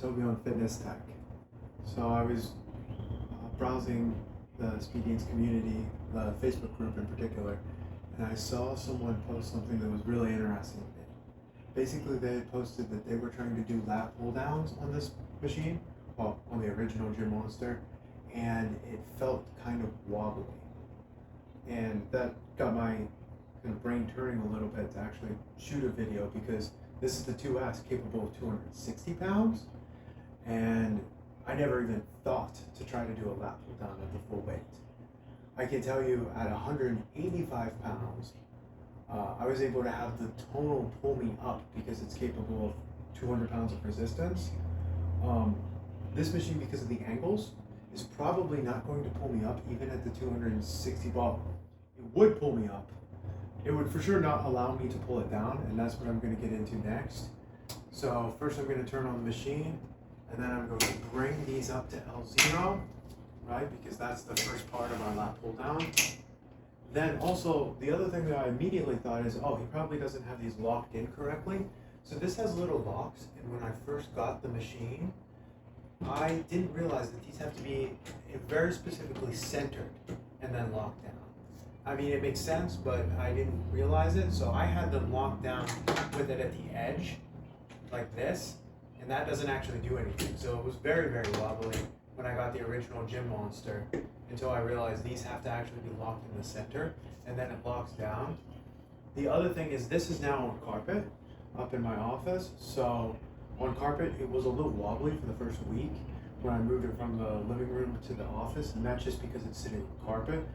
Toby on fitness tech. So I was browsing the Speediance community, the Facebook group in particular, and I saw someone post something that was really interesting to me. Basically, they had posted that they were trying to do lat pull downs on this machine, well, on the original Gym Monster, and it felt kind of wobbly. And that got my brain turning a little bit to actually shoot a video, because this is the 2S capable of 260 pounds, and I never even thought to try to do a lat pull down at the full weight. I can tell you at 185 pounds, I was able to have the tonal pull me up because it's capable of 200 pounds of resistance. This machine, because of the angles, is probably not going to pull me up even at the 260 ball. It would pull me up. It would for sure not allow me to pull it down, and that's what I'm going to get into next. So first I'm going to turn on the machine, and then I'm going to bring these up to L0, right? Because that's the first part of our lat pull down. Then also, the other thing that I immediately thought is, oh, he probably doesn't have these locked in correctly. So this has little locks, and when I first got the machine, I didn't realize that these have to be very specifically centered and then locked down. I mean, it makes sense, but I didn't realize it, so I had them locked down with it at the edge, like this, and that doesn't actually do anything. So it was very, very wobbly when I got the original Gym Monster, until I realized these have to actually be locked in the center, and then it locks down. The other thing is, this is now on carpet up in my office, so on carpet it was a little wobbly for the first week when I moved it from the living room to the office, and that's just because it's sitting on carpet.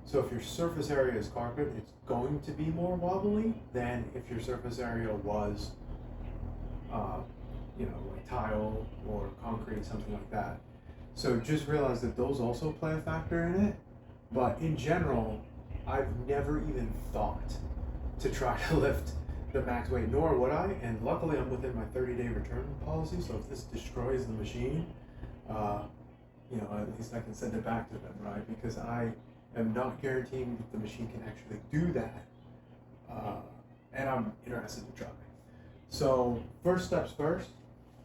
So if your surface area is carpet, it's going to be more wobbly than if your surface area was, like tile or concrete, something like that. So just realize that those also play a factor in it. But in general, I've never even thought to try to lift the max weight, nor would I. And luckily, I'm within my 30-day return policy. So if this destroys the machine, at least I can send it back to them, right? Because I am not guaranteeing that the machine can actually do that, and I'm interested in trying. So first steps first,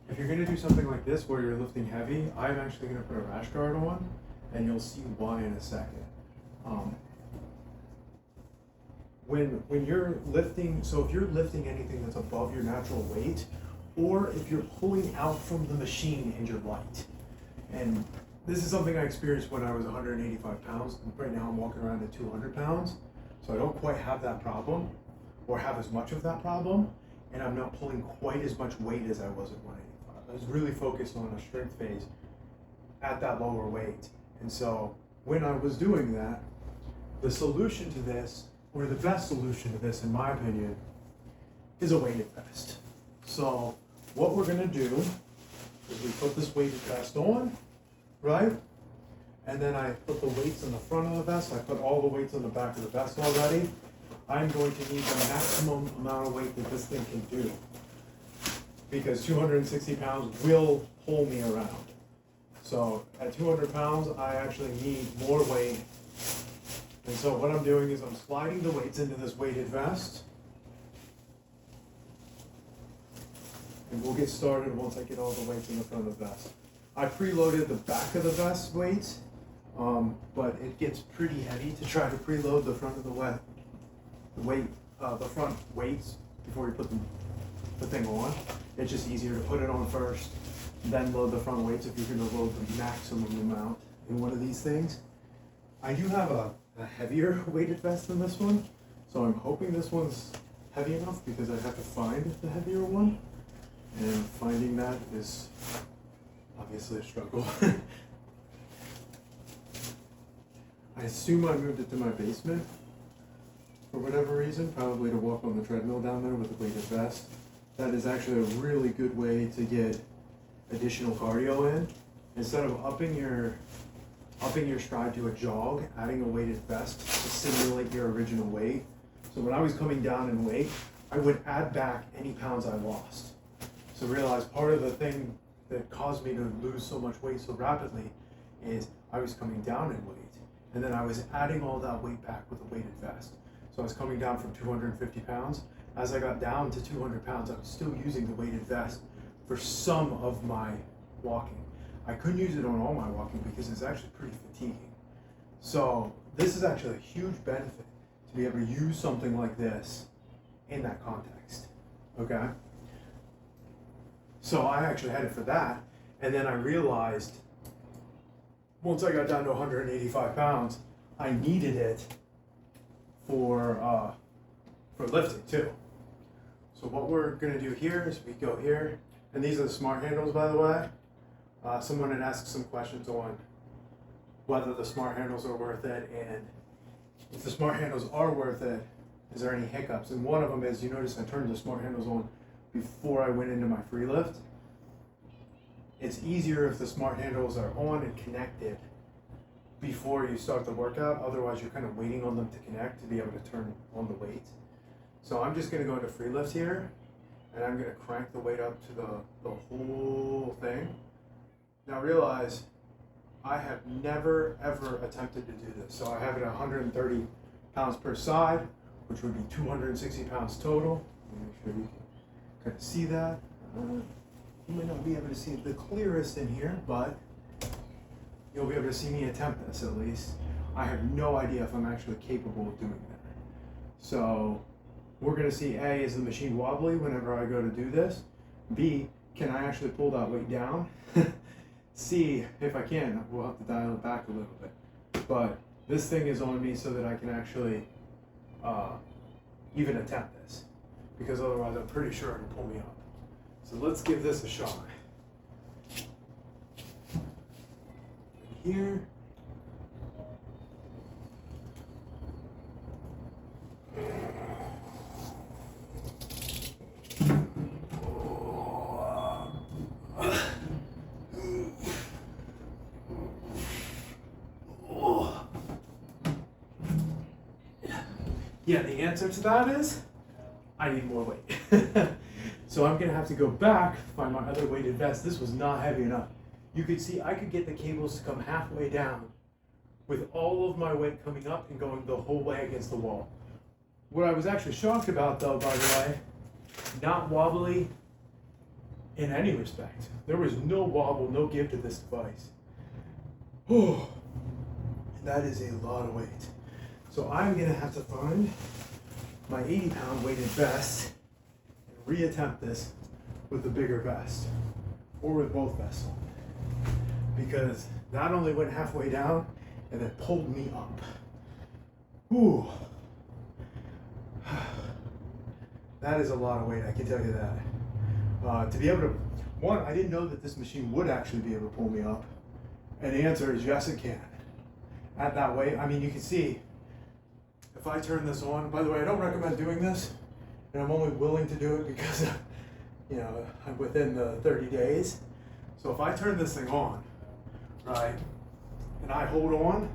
if you're going to do something like this where you're lifting heavy, I'm actually going to put a rash guard on, and you'll see why in a second. When you're lifting, so if you're lifting anything that's above your natural weight, or if you're pulling out from the machine and you're light, and this is something I experienced when I was 185 pounds. Right now I'm walking around at 200 pounds. So I don't quite have that problem, or have as much of that problem. And I'm not pulling quite as much weight as I was at 185. I was really focused on a strength phase at that lower weight. And so when I was doing that, the solution to this, or the best solution to this in my opinion, is a weighted vest. So what we're gonna do is we put this weighted vest on, right? And then I put the weights in the front of the vest. I put all the weights on the back of the vest already. I'm going to need the maximum amount of weight that this thing can do, because 260 pounds will pull me around. So at 200 pounds, I actually need more weight. And so what I'm doing is I'm sliding the weights into this weighted vest. And we'll get started once I get all the weights in the front of the vest. I preloaded the back of the vest weights, but it gets pretty heavy to try to preload the front of the front weights before you put the thing on. It's just easier to put it on first, then load the front weights if you're going to load the maximum amount in one of these things. I do have a heavier weighted vest than this one, so I'm hoping this one's heavy enough, because I have to find the heavier one, and finding that is obviously a struggle. I assume I moved it to my basement for whatever reason, probably to walk on the treadmill down there with the weighted vest. That is actually a really good way to get additional cardio in. Instead of upping your stride to a jog, adding a weighted vest to simulate your original weight. So when I was coming down in weight, I would add back any pounds I lost. So realize part of the thing that caused me to lose so much weight so rapidly is I was coming down in weight, and then I was adding all that weight back with a weighted vest. So I was coming down from 250 pounds. As I got down to 200 pounds, I was still using the weighted vest for some of my walking. I couldn't use it on all my walking because it's actually pretty fatiguing. So this is actually a huge benefit to be able to use something like this in that context, okay? So I actually had it for that, and then I realized once I got down to 185 pounds, I needed it for lifting too. So what we're gonna do here is we go here, and these are the smart handles, by the way. Someone had asked some questions on whether the smart handles are worth it, and if the smart handles are worth it, is there any hiccups? And one of them is, you notice I turned the smart handles on before I went into my free lift. It's easier if the smart handles are on and connected before you start the workout. Otherwise, you're kind of waiting on them to connect to be able to turn on the weight. So I'm just gonna go into free lift here, and I'm gonna crank the weight up to the whole thing. Now realize, I have never ever attempted to do this. So I have it at 130 pounds per side, which would be 260 pounds total. Make sure you can kind of see that. You might not be able to see it the clearest in here, but you'll be able to see me attempt this at least. I have no idea if I'm actually capable of doing that. So we're gonna see, A, is the machine wobbly whenever I go to do this? B, can I actually pull that weight down? C, if I can, we'll have to dial it back a little bit. But this thing is on me so that I can actually even attempt this, because otherwise I'm pretty sure it'll pull me up. So let's give this a shot. Here. Yeah, the answer to that is, I need more weight. So I'm gonna have to go back, find my other weighted vest. This was not heavy enough. You could see I could get the cables to come halfway down with all of my weight coming up and going the whole way against the wall. What I was actually shocked about though, by the way, not wobbly in any respect. There was no wobble, no give to this device. Oh, that is a lot of weight. So I'm gonna have to find my 80-pound weighted vest and reattempt this with the bigger vest, or with both vests on. Because that only went halfway down and then pulled me up. Ooh. That is a lot of weight, I can tell you that. To be able to, one, I didn't know that this machine would actually be able to pull me up. And the answer is yes, it can. At that weight, I mean, you can see, if I turn this on, by the way, I don't recommend doing this, and I'm only willing to do it because, you know, I'm within the 30 days. So if I turn this thing on, right, and I hold on,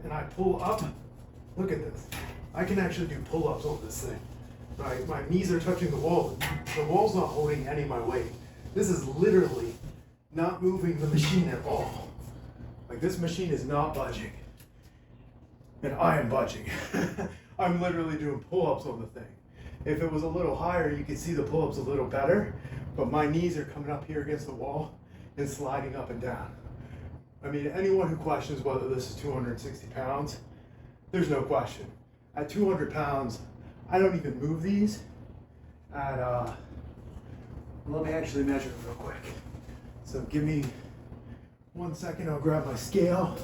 and I pull up, look at this. I can actually do pull-ups on this thing, right? My knees are touching the wall. The wall's not holding any of my weight. This is literally not moving the machine at all. Like, this machine is not budging. And I am budging. I'm literally doing pull-ups on the thing. If it was a little higher, you could see the pull-ups a little better, but my knees are coming up here against the wall and sliding up and down. I mean, anyone who questions whether this is 260 pounds, there's no question. At 200 pounds, I don't even move these. Let me actually measure it real quick. So give me 1 second, I'll grab my scale,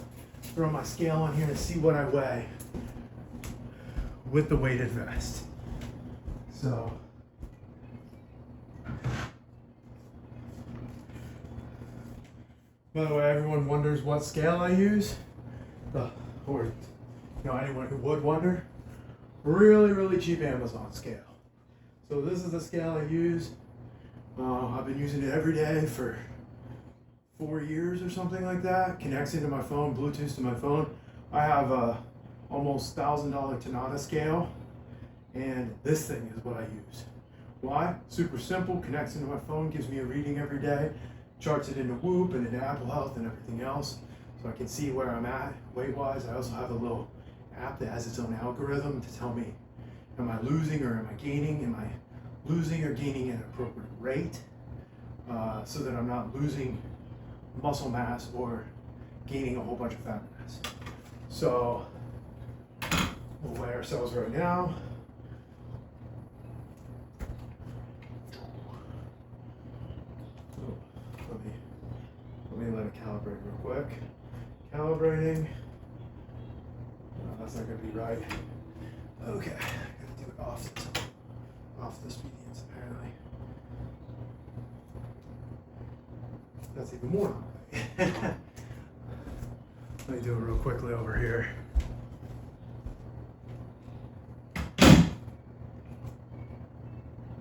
throw my scale on here and see what I weigh with the weighted vest. So, by the way, everyone wonders what scale I use, or you know, anyone who would wonder, really, really cheap Amazon scale. So this is the scale I use. I've been using it every day for 4 years or something like that. Connects into my phone, Bluetooth to my phone. I have a almost $1,000 Tanata scale, and this thing is what I use. Why? Super simple, connects into my phone, gives me a reading every day, charts it into Whoop and into Apple Health and everything else, so I can see where I'm at weight-wise. I also have a little app that has its own algorithm to tell me, am I losing or am I gaining? Am I losing or gaining at an appropriate rate? So that I'm not losing muscle mass or gaining a whole bunch of fat mass. So we'll weigh ourselves right now. Let me let it calibrate real quick. Calibrating. No, that's not going to be right. Okay, I got to do it off the Speediance apparently. That's even more not right. Let me do it real quickly over here.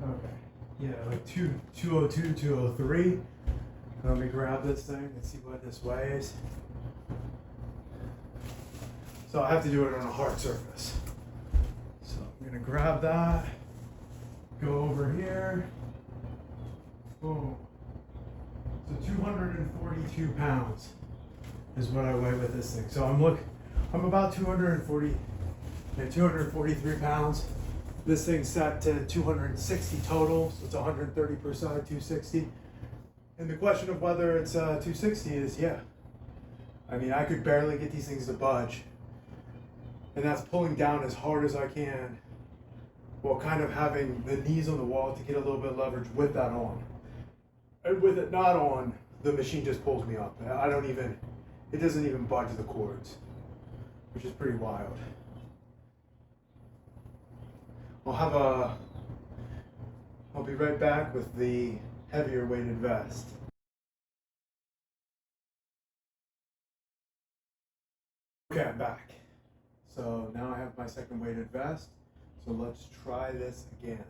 Okay, yeah, like 202, 203. Let me grab this thing and see what this weighs. So I have to do it on a hard surface. So I'm gonna grab that, go over here. Boom. So 242 pounds is what I weigh with this thing. So I'm about 243 pounds. This thing's set to 260 total, so it's 130 per side, 260. And the question of whether it's 260 is, yeah. I mean, I could barely get these things to budge. And that's pulling down as hard as I can while kind of having the knees on the wall to get a little bit of leverage with that on. And with it not on, the machine just pulls me up. It doesn't even budge the cords, which is pretty wild. I'll be right back with the heavier weighted vest. Okay, I'm back. So now I have my second weighted vest. So let's try this again.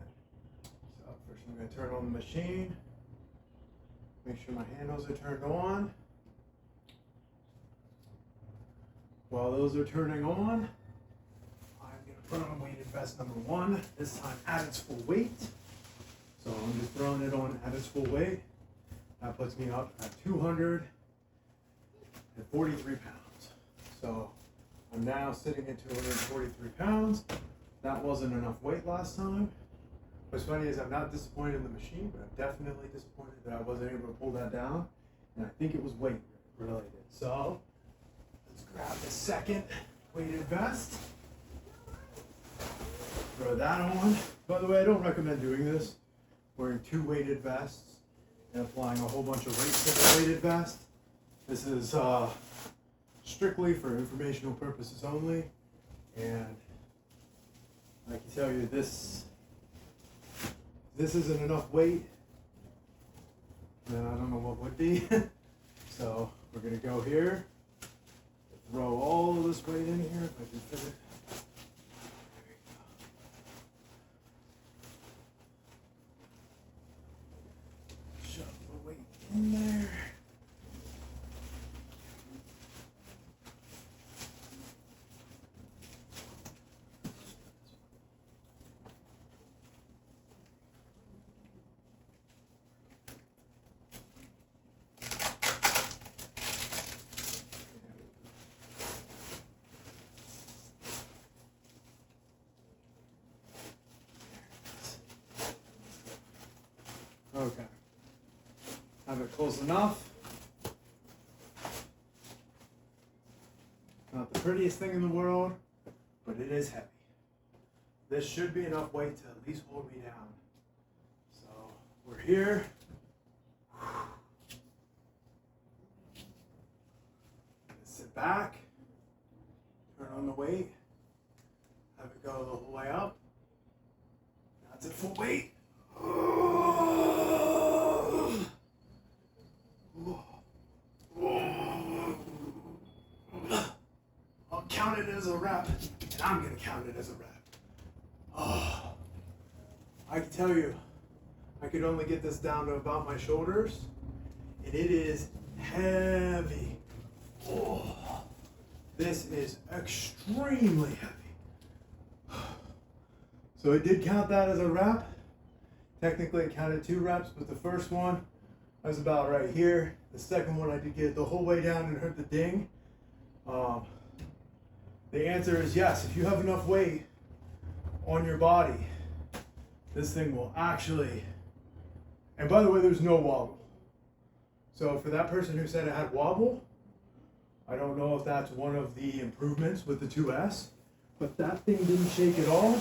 So first I'm going to turn on the machine. Make sure my handles are turned on. While those are turning on, I'm going to put on weighted vest number 1, this time at its full weight. So I'm just throwing it on at its full weight. That puts me up at 243 pounds. So I'm now sitting at 243 pounds. That wasn't enough weight last time. What's funny is I'm not disappointed in the machine, but I'm definitely disappointed that I wasn't able to pull that down. And I think it was weight related. So let's grab the second weighted vest. Throw that on. By the way, I don't recommend doing this, wearing 2 weighted vests and applying a whole bunch of weight to the weighted vest. This is strictly for informational purposes only, and I can tell you this isn't enough weight, then I don't know what would be. So we're gonna go here, throw all of this weight in here if I can fit it. In there. Okay. Have it close enough. Not the prettiest thing in the world, but it is heavy. This should be enough weight to at least hold me down. So we're here. Sit back, turn on the weight, have it go the whole way up. That's at full weight. I'll count it as a rep, and I'm going to count it as a rep. Oh, I can tell you, I could only get this down to about my shoulders, and it is heavy. Oh, this is extremely heavy. So it did count that as a rep. Technically it counted 2 reps, but the first one I was about right here. The second one I did get the whole way down and heard the ding. The answer is yes. If you have enough weight on your body, this thing will actually, and by the way, there's no wobble. So for that person who said it had wobble, I don't know if that's one of the improvements with the 2S, but that thing didn't shake at all.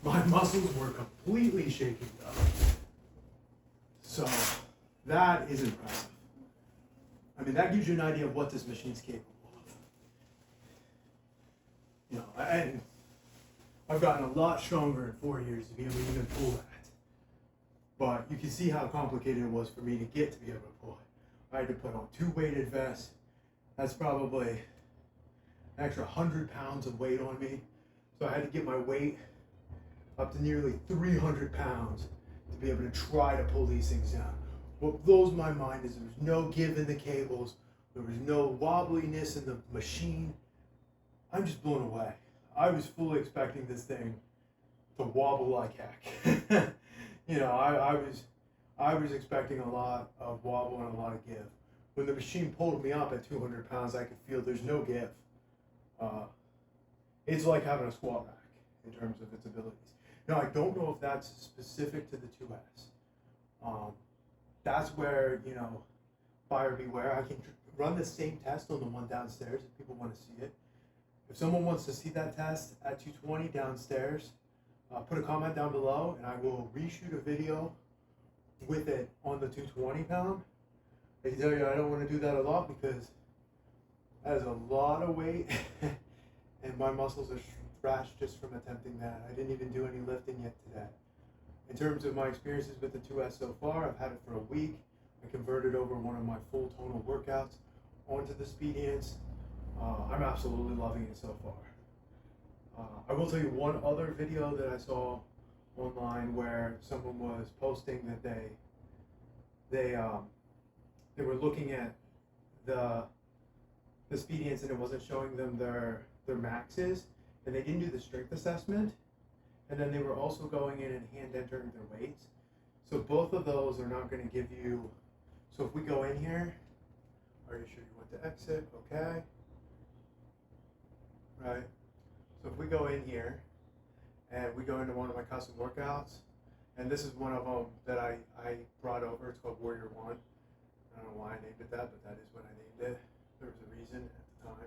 My muscles were completely shaking though. So that is impressive. I mean, that gives you an idea of what this machine's capable of. You know, and I've gotten a lot stronger in 4 years to be able to even pull that. But you can see how complicated it was for me to get to be able to pull it. I had to put on 2 weighted vests. That's probably an extra 100 pounds of weight on me. So I had to get my weight up to nearly 300 pounds to be able to try to pull these things down. What blows my mind is there was no give in the cables. There was no wobbliness in the machine. I'm just blown away. I was fully expecting this thing to wobble like heck. You know, I was expecting a lot of wobble and a lot of give. When the machine pulled me up at 200 pounds, I could feel there's no give. It's like having a squat rack in terms of its abilities. Now, I don't know if that's specific to the 2S. That's where, you know, buyer beware. I can run the same test on the one downstairs if people want to see it. If someone wants to see that test at 220 downstairs, put a comment down below and I will reshoot a video with it on the 220 pound. I can tell you I don't want to do that a lot because that is a lot of weight and my muscles are thrashed just from attempting that. I didn't even do any lifting yet today. In terms of my experiences with the 2S so far, I've had it for a week. I converted over one of my full tonal workouts onto the Speediance. I'm absolutely loving it so far. I will tell you one other video that I saw online where someone was posting that they were looking at the Speediance and it wasn't showing them their maxes, and they didn't do the strength assessment, and then they were also going in and hand entering their weights. So both of those are not going to give you. So if we go in here, are you sure you want to exit? Okay. Right. So if we go in here and we go into one of my custom workouts, and this is one of them that I brought over. It's called Warrior 1. I don't know why I named it that, but that is what I named it. There was a reason at the time,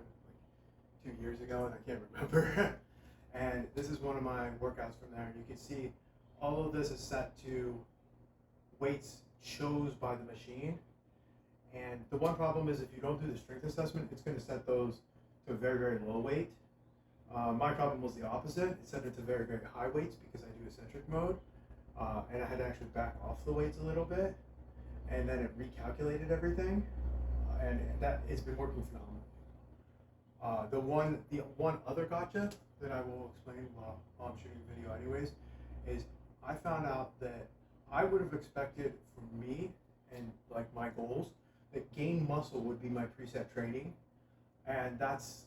like 2 years ago, and I can't remember. And this is one of my workouts from there. And you can see all of this is set to weights chose by the machine. And the one problem is if you don't do the strength assessment, it's going to set those to a very, very low weight. My problem was the opposite. It set it to very, very high weights because I do eccentric mode. And I had to actually back off the weights a little bit. And then it recalculated everything. And that it's been working phenomenally. The one other gotcha that I will explain while I'm shooting the video anyways, is I found out that I would have expected from me and like my goals that gain muscle would be my preset training, and that's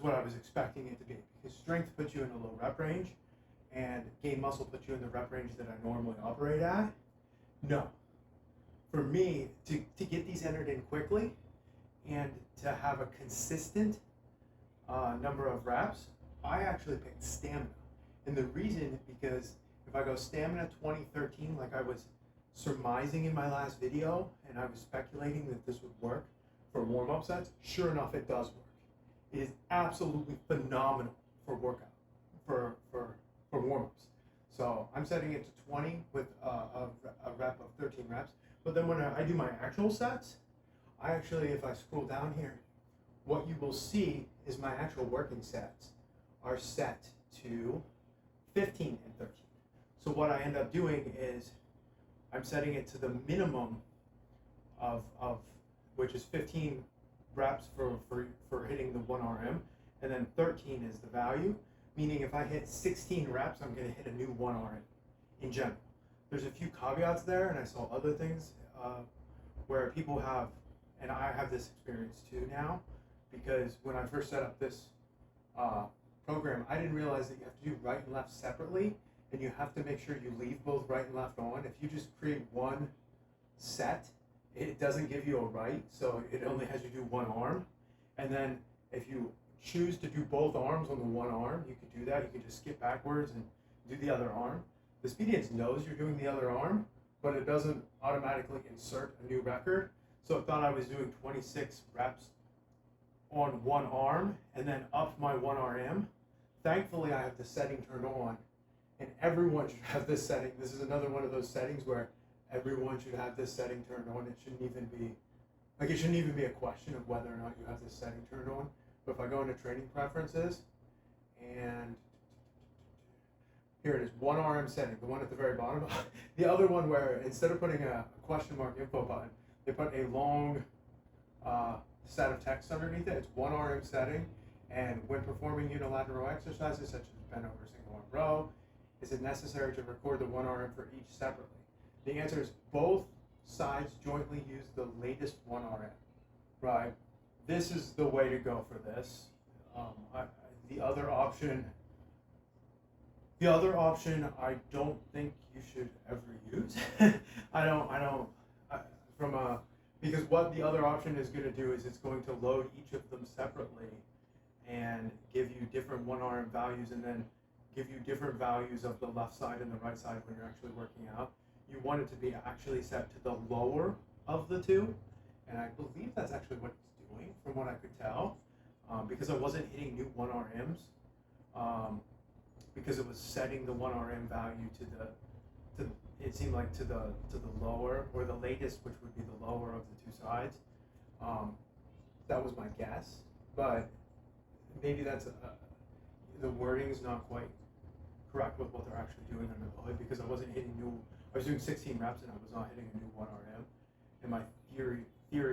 what I was expecting it to be, because strength puts you in a low rep range and gain muscle puts you in the rep range that I normally operate at. No, for me to get these entered in quickly and to have a consistent number of reps, I actually picked stamina. And the reason, because if I go stamina 2013, like I was surmising in my last video, and I was speculating that this would work for warm-up sets, sure enough, it does work. It is absolutely phenomenal for workout, for warm-ups. So I'm setting it to 20 with a rep of 13 reps. But then when I do my actual sets, I actually, if I scroll down here, what you will see is my actual working sets are set to 15 and 13. So what I end up doing is I'm setting it to the minimum of which is 15 reps for hitting the 1 RM, and then 13 is the value, meaning if I hit 16 reps, I'm going to hit a new 1 RM in general. There's a few caveats there, and I saw other things where people have, and I have this experience too now, because when I first set up this program, I didn't realize that you have to do right and left separately, and you have to make sure you leave both right and left on. If you just create one set, it doesn't give you a right, so it only has you do one arm. And then if you choose to do both arms on the one arm, you could do that. You could just skip backwards and do the other arm. The Speediance knows you're doing the other arm, but it doesn't automatically insert a new record. So it thought I was doing 26 reps on one arm and then upped my 1RM. Thankfully, I have the setting turned on, and everyone should have this setting. This is another one of those settings where everyone should have this setting turned on. It shouldn't even be a question of whether or not you have this setting turned on. But if I go into training preferences, and here it is, 1RM setting, the one at the very bottom. The other one where instead of putting a question mark info button, they put a long set of text underneath it. It's 1RM setting, and when performing unilateral exercises such as bent over single arm row, is it necessary to record the 1RM for each separately? The answer is both sides jointly use the latest 1RM, right? This is the way to go for this. The other option I don't think you should ever use. Because what the other option is going to do is it's going to load each of them separately and give you different 1RM values, and then give you different values of the left side and the right side when you're actually working out. You want it to be actually set to the lower of the two, and I believe that's actually what it's doing from what I could tell, because I wasn't hitting new 1RMs, because it was setting the 1RM value it seemed like to the lower, or the latest, which would be the lower of the two sides. That was my guess, but maybe that's the wording is not quite correct with what they're actually doing under the hood, because I wasn't hitting new. I was doing 16 reps and I was not hitting a new 1RM. And my theory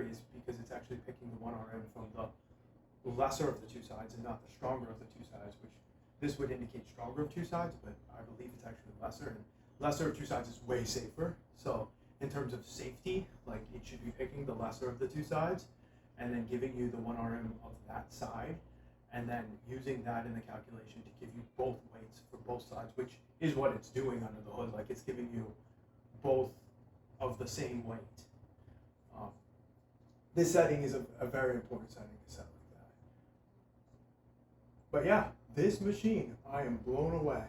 is because it's actually picking the 1RM from the lesser of the two sides and not the stronger of the two sides, which this would indicate stronger of two sides, but I believe it's actually lesser. And lesser of two sides is way safer. So in terms of safety, like, it should be picking the lesser of the two sides and then giving you the 1RM of that side, and then using that in the calculation to give you both weights for both sides, which is what it's doing under the hood. Like, it's giving you both of the same weight. This setting is a very important setting to set like that. But yeah, this machine, I am blown away.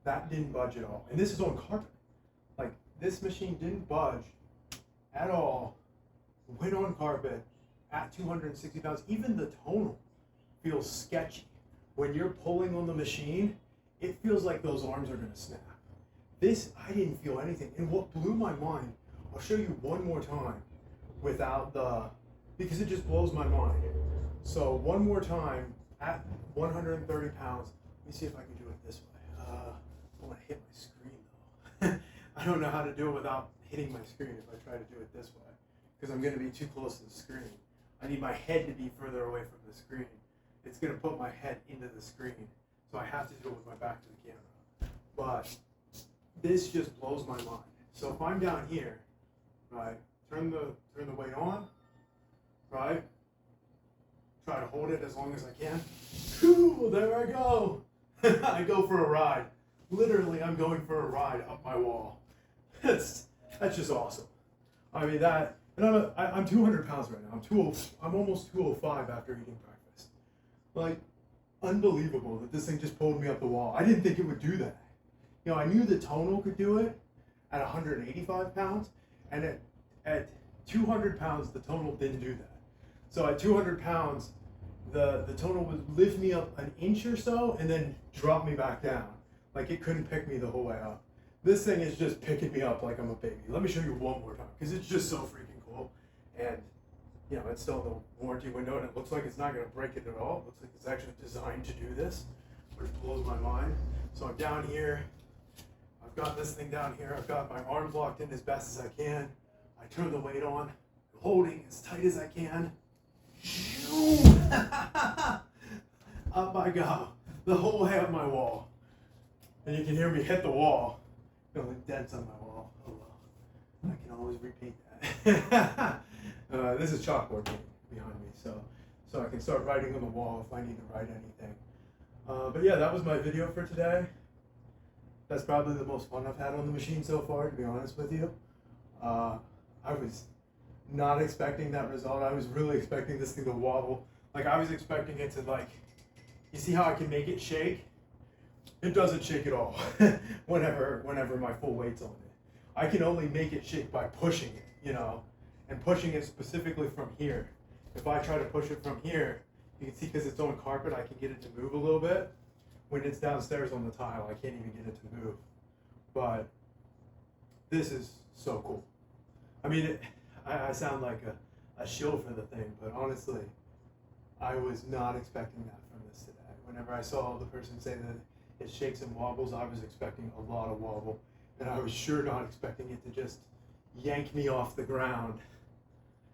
That didn't budge at all. And this is on carpet. Like, this machine didn't budge at all. Went on carpet at 260 pounds. Even the tonal feels sketchy. When you're pulling on the machine, it feels like those arms are gonna snap. This, I didn't feel anything. And what blew my mind, I'll show you one more time without because it just blows my mind. So one more time at 130 pounds. Let me see if I can do it this way. I want to hit my screen though. I don't know how to do it without hitting my screen if I try to do it this way, because I'm gonna be too close to the screen. I need my head to be further away from the screen. It's gonna put my head into the screen, so I have to do it with my back to the camera. But this just blows my mind. So if I'm down here, right, turn the weight on, right, try to hold it as long as I can. Whew, there I go. I go for a ride. Literally, I'm going for a ride up my wall. That's just awesome. I mean, that, and I'm 200 pounds right now. I'm almost 205 after eating breakfast. Like, unbelievable that this thing just pulled me up the wall. I didn't think it would do that. You know, I knew the tonal could do it at 185 pounds, and at 200 pounds, the tonal didn't do that. So at 200 pounds, the tonal would lift me up an inch or so and then drop me back down. Like, it couldn't pick me the whole way up. This thing is just picking me up like I'm a baby. Let me show you one more time, because it's just so freaking cool. And, you know, it's still in the warranty window, and it looks like it's not going to break it at all. It looks like it's actually designed to do this, which blows my mind. So I'm down here. I've got this thing down here. I've got my arms locked in as best as I can. I turn the weight on, holding as tight as I can. Up I go, the whole way up my wall. And you can hear me hit the wall. Feeling dents on my wall. Oh well, I can always repeat that. This is chalkboard behind me, so I can start writing on the wall if I need to write anything. But yeah, that was my video for today. That's probably the most fun I've had on the machine so far, to be honest with you. I was not expecting that result. I was really expecting this thing to wobble. Like, I was expecting it to, like, you see how I can make it shake? It doesn't shake at all whenever my full weight's on it. I can only make it shake by pushing it, you know? and pushing it specifically from here. If I try to push it from here, you can see because it's on carpet, I can get it to move a little bit. When it's downstairs on the tile, I can't even get it to move. But this is so cool. I mean, I sound like a shill for the thing, but honestly, I was not expecting that from this today. Whenever I saw the person say that it shakes and wobbles, I was expecting a lot of wobble, and I was sure not expecting it to just yank me off the ground.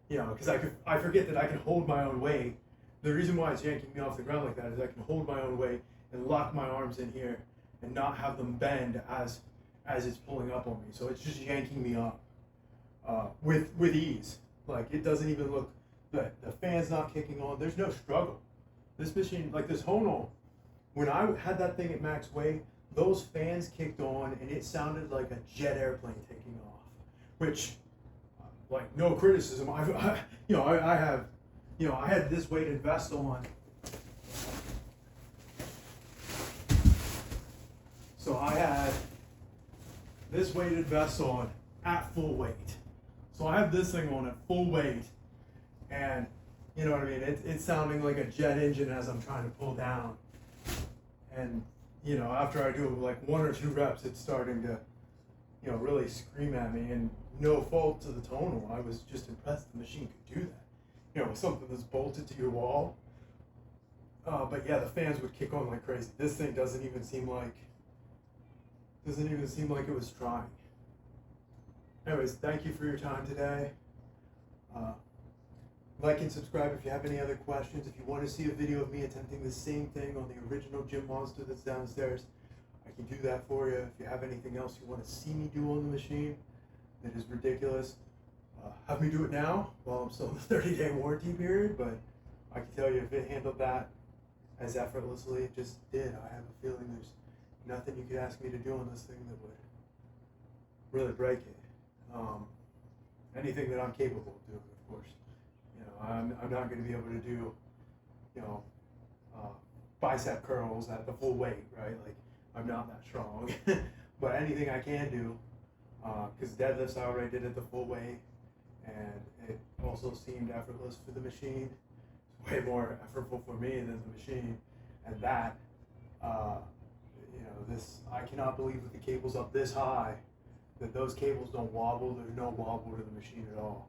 You know, because I forget that I can hold my own weight. The reason why it's yanking me off the ground like that is I can hold my own weight and lock my arms in here and not have them bend as it's pulling up on me. So it's just yanking me up with ease. Like, it doesn't even look, the fan's not kicking on. There's no struggle. This machine, like this Honol, when I had that thing at max weight, those fans kicked on and it sounded like a jet airplane taking off, which, like, no criticism. I have, I had this weighted vest on. So I had this weighted vest on at full weight. So I have this thing on at full weight, and you know what I mean? It's sounding like a jet engine as I'm trying to pull down. And, after I do like 1 or 2 reps, it's starting to, really scream at me. And no fault to the tonal. I was just impressed the machine could do that. With something that's bolted to your wall. But yeah, the fans would kick on like crazy. This thing doesn't even seem like it was trying. Anyways, thank you for your time today. Like and subscribe if you have any other questions. If you want to see a video of me attempting the same thing on the original gym monster that's downstairs, I can do that for you. If you have anything else you want to see me do on the machine that is ridiculous, have me do it now while I'm still in the 30-day warranty period. But I can tell you, if it handled that as effortlessly it just did, I have a feeling there's nothing you could ask me to do on this thing that would really break it. Anything that I'm capable of doing, of course. I'm not going to be able to do, bicep curls at the full weight, right? Like, I'm not that strong. But anything I can do, because deadlifts I already did at the full weight, and it also seemed effortless for the machine. It's way more effortful for me than the machine. And that, I cannot believe with the cables up this high, that those cables don't wobble. There's no wobble to the machine at all.